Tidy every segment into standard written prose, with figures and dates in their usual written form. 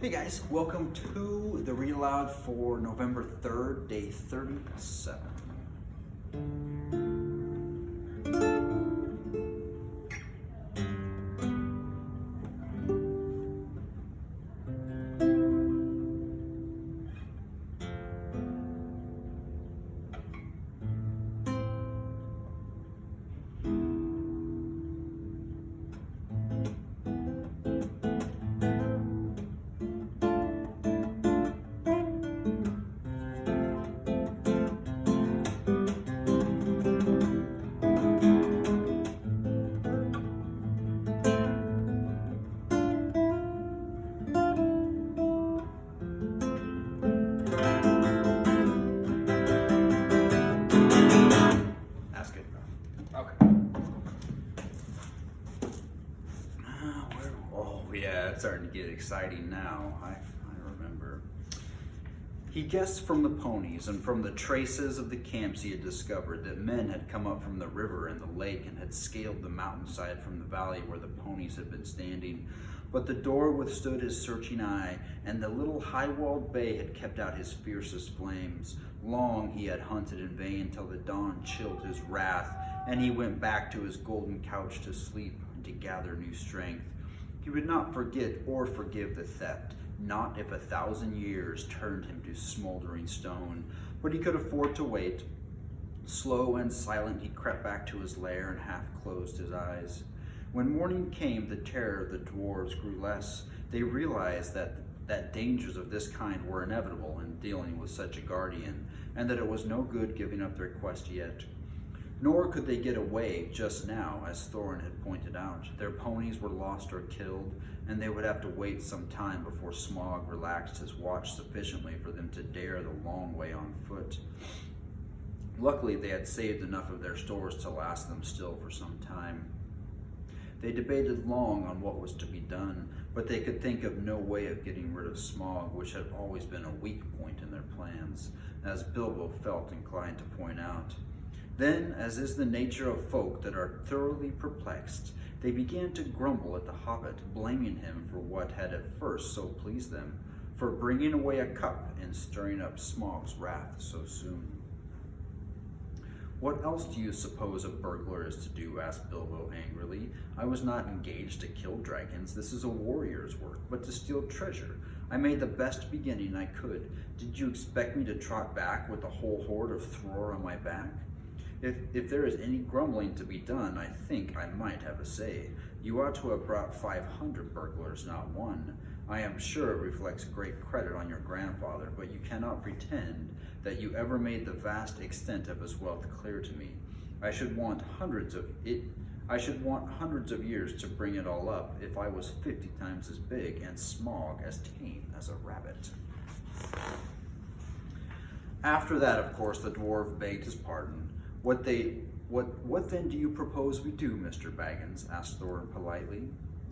Hey guys, welcome to the Read Aloud for November 3rd, day 37. Ask it. Okay. Oh yeah, it's starting to get exciting now. I remember. He guessed from the ponies and from the traces of the camps he had discovered that men had come up from the river and the lake and had scaled the mountainside from the valley where the ponies had been standing. But the door withstood his searching eye, and the little high-walled bay had kept out his fiercest flames. Long he had hunted in vain till the dawn chilled his wrath, and he went back to his golden couch to sleep and to gather new strength. He would not forget or forgive the theft, not if 1,000 years turned him to smoldering stone, but he could afford to wait. Slow and silent he crept back to his lair and half closed his eyes. When morning came, the terror of the dwarves grew less. They realized that dangers of this kind were inevitable in dealing with such a guardian, and that it was no good giving up their quest yet. Nor could they get away just now, as Thorin had pointed out. Their ponies were lost or killed, and they would have to wait some time before Smaug relaxed his watch sufficiently for them to dare the long way on foot. Luckily, they had saved enough of their stores to last them still for some time. They debated long on what was to be done, but they could think of no way of getting rid of Smaug, which had always been a weak point in their plans, as Bilbo felt inclined to point out. Then, as is the nature of folk that are thoroughly perplexed, they began to grumble at the hobbit, blaming him for what had at first so pleased them, for bringing away a cup and stirring up Smaug's wrath so soon. "What else do you suppose a burglar is to do?" asked Bilbo angrily. "I was not engaged to kill dragons. This is a warrior's work, but to steal treasure. I made the best beginning I could. Did you expect me to trot back with the whole horde of Thror on my back? If there is any grumbling to be done, I think I might have a say. You ought to have brought 500 burglars, not one. I am sure it reflects great credit on your grandfather, but you cannot pretend that you ever made the vast extent of his wealth clear to me. I should want hundreds of years to bring it all up if I was 50 times as big and Smaug as tame as a rabbit." After that, of course, the dwarf begged his pardon. What then do you propose we do, Mr. Baggins?" asked Thorin politely.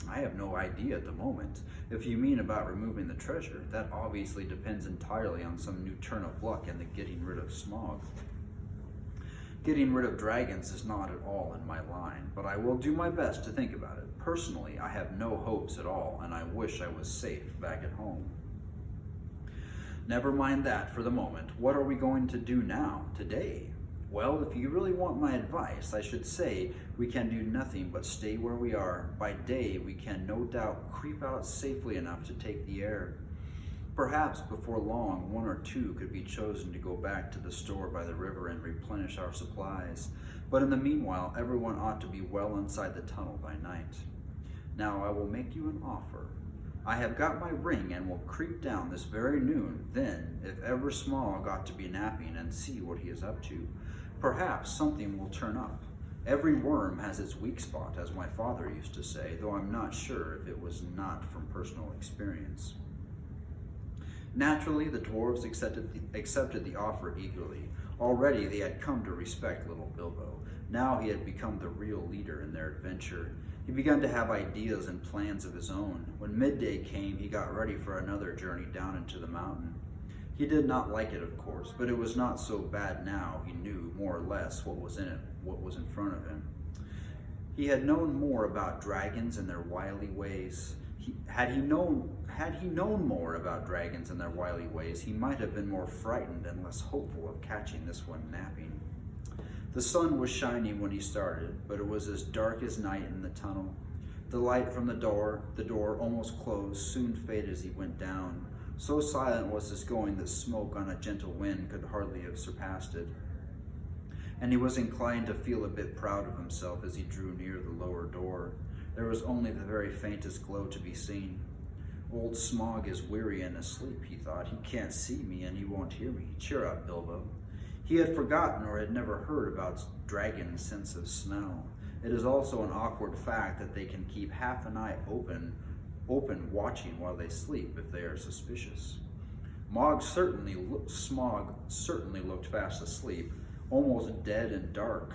"I have no idea at the moment. If you mean about removing the treasure, that obviously depends entirely on some new turn of luck in the getting rid of Smaug. Getting rid of dragons is not at all in my line, but I will do my best to think about it. Personally, I have no hopes at all, and I wish I was safe back at home." "Never mind that for the moment. What are we going to do now, today?" "Well, if you really want my advice, I should say we can do nothing but stay where we are. By day, we can no doubt creep out safely enough to take the air. Perhaps before long, one or two could be chosen to go back to the store by the river and replenish our supplies. But in the meanwhile, everyone ought to be well inside the tunnel by night. Now, I will make you an offer. I have got my ring and will creep down this very noon. Then, if ever Smaug ought to be napping and see what he is up to, perhaps something will turn up. Every worm has its weak spot, as my father used to say, though I'm not sure if it was not from personal experience." Naturally, the dwarves accepted the offer eagerly. Already they had come to respect little Bilbo. Now he had become the real leader in their adventure. He began to have ideas and plans of his own. When midday came, he got ready for another journey down into the mountain. He did not like it, of course, but it was not so bad now. He knew, more or less, what was in front of him. He had known more about dragons and their wily ways. Had he known more about dragons and their wily ways, he might have been more frightened and less hopeful of catching this one napping. The sun was shining when he started, but it was as dark as night in the tunnel. The light from the door almost closed, soon faded as he went down. So silent was his going that smoke on a gentle wind could hardly have surpassed it. And he was inclined to feel a bit proud of himself as he drew near the lower door. There was only the very faintest glow to be seen. Old Smaug is weary and asleep, he thought. He can't see me and he won't hear me. Cheer up, Bilbo. He had forgotten or had never heard about dragons' sense of smell. It is also an awkward fact that they can keep half an eye open watching while they sleep if they are suspicious. Smaug certainly looked fast asleep, almost dead and dark,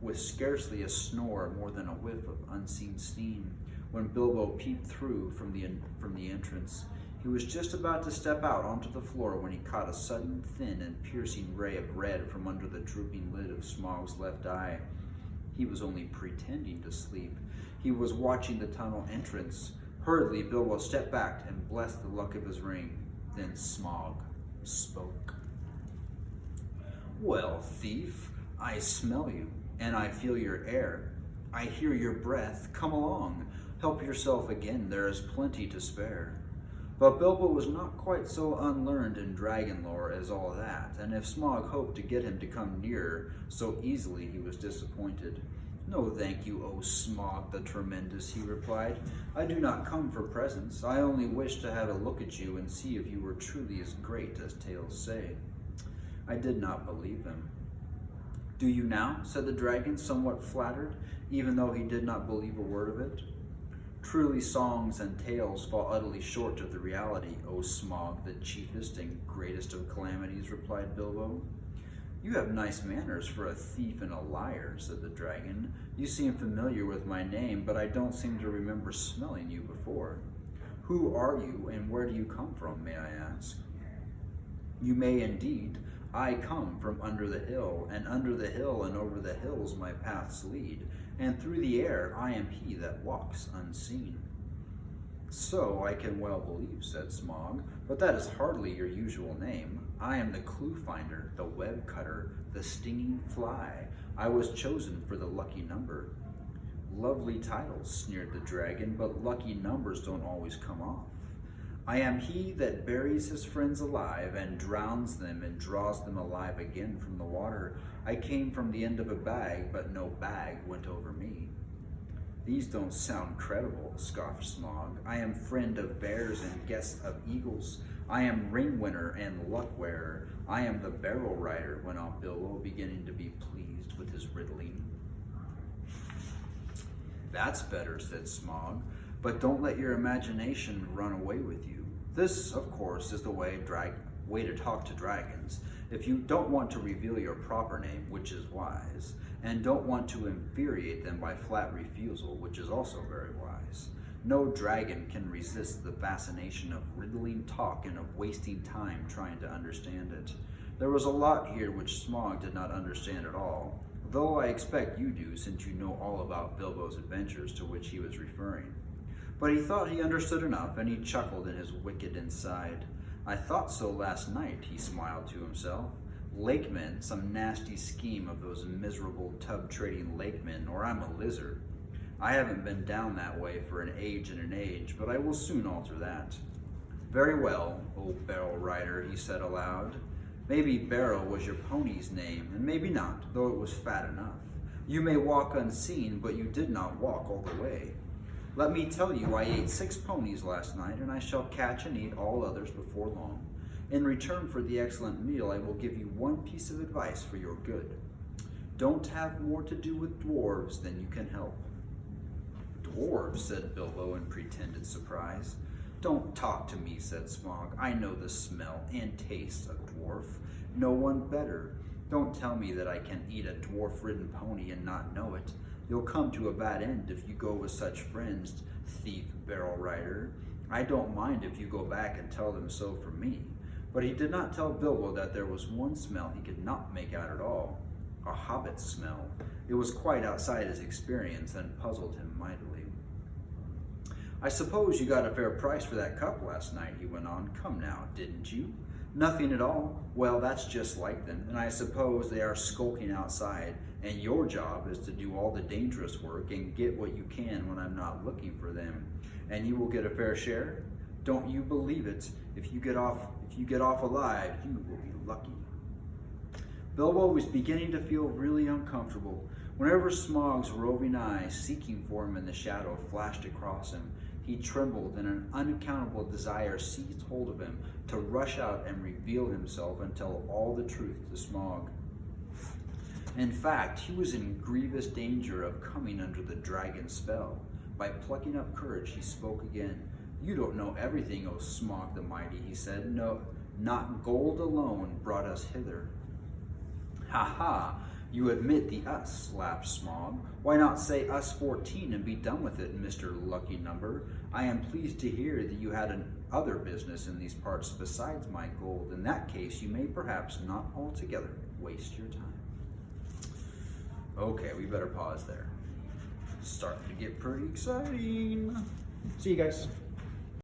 with scarcely a snore more than a whiff of unseen steam. When Bilbo peeped through from the entrance, he was just about to step out onto the floor when he caught a sudden thin and piercing ray of red from under the drooping lid of Smaug's left eye. He was only pretending to sleep. He was watching the tunnel entrance. Hurriedly, Bilbo stepped back and blessed the luck of his ring. Then Smaug spoke. "Well, thief, I smell you, and I feel your air. I hear your breath. Come along. Help yourself again. There is plenty to spare." But Bilbo was not quite so unlearned in dragon lore as all that, and if Smaug hoped to get him to come nearer so easily, he was disappointed. "No, thank you, O Smaug the Tremendous," he replied. "I do not come for presents. I only wish to have a look at you and see if you were truly as great as tales say." I did not believe him. "Do you now?" said the dragon, somewhat flattered, even though he did not believe a word of it. "Truly songs and tales fall utterly short of the reality, O Smaug, the chiefest and greatest of calamities," replied Bilbo. "You have nice manners for a thief and a liar," said the dragon. "You seem familiar with my name, but I don't seem to remember smelling you before. Who are you, and where do you come from, may I ask?" "You may indeed. I come from under the hill, and under the hill and over the hills my paths lead, and through the air I am he that walks unseen." "So I can well believe," said Smaug, "but that is hardly your usual name. I am the clue finder, the web cutter, the stinging fly. I was chosen for the lucky number." "Lovely titles," sneered the dragon, "but lucky numbers don't always come off. I am he that buries his friends alive and drowns them and draws them alive again from the water. I came from the end of a bag, but no bag went over me." "These don't sound credible," scoffed Smaug. "I am friend of bears and guest of eagles. I am ring winner and luck wearer. I am the barrel rider," went on Bilbo, beginning to be pleased with his riddling. "That's better," said Smaug, "but don't let your imagination run away with you. This, of course, is the way to talk to dragons. If you don't want to reveal your proper name, which is wise, and don't want to infuriate them by flat refusal, which is also very wise, no dragon can resist the fascination of riddling talk and of wasting time trying to understand it. There was a lot here which Smaug did not understand at all, though I expect you do, since you know all about Bilbo's adventures to which he was referring. But he thought he understood enough, and he chuckled in his wicked inside. "I thought so last night," he smiled to himself. "Lakemen, some nasty scheme of those miserable tub-trading lakemen, or I'm a lizard. I haven't been down that way for an age and an age, but I will soon alter that." "Very well, old barrel rider," he said aloud. "Maybe Barrow was your pony's name, and maybe not, though it was fat enough. You may walk unseen, but you did not walk all the way. Let me tell you, I ate 6 ponies last night, and I shall catch and eat all others before long. In return for the excellent meal, I will give you one piece of advice for your good. Don't have more to do with dwarves than you can help." "Dwarves?" said Bilbo in pretended surprise. "Don't talk to me," said Smaug. "I know the smell and taste of dwarf. No one better. Don't tell me that I can eat a dwarf-ridden pony and not know it. You'll come to a bad end if you go with such friends, thief, barrel rider. I don't mind if you go back and tell them so from me." But he did not tell Bilbo that there was one smell he could not make out at all, a hobbit smell. It was quite outside his experience and puzzled him mightily. I suppose you got a fair price for that cup last night, he went on. Come now, didn't you? Nothing at all. Well, that's just like them, and I suppose they are skulking outside, and your job is to do all the dangerous work and get what you can when I'm not looking for them. And you will get a fair share? Don't you believe it. If you get off alive, you will be lucky. Bilbo was beginning to feel really uncomfortable. Whenever Smaug's roving eyes, seeking for him in the shadow, flashed across him, he trembled, and an unaccountable desire seized hold of him to rush out and reveal himself and tell all the truth to Smaug. In fact, he was in grievous danger of coming under the dragon's spell. By plucking up courage, he spoke again. You don't know everything, O Smaug the Mighty, he said. No, not gold alone brought us hither. Ha ha! You admit the us, laughed Smaug. Why not say us 14 and be done with it, Mr. Lucky Number? I am pleased to hear that you had other business in these parts besides my gold. In that case, you may perhaps not altogether waste your time. Okay, we better pause there. Starting to get pretty exciting. See you guys.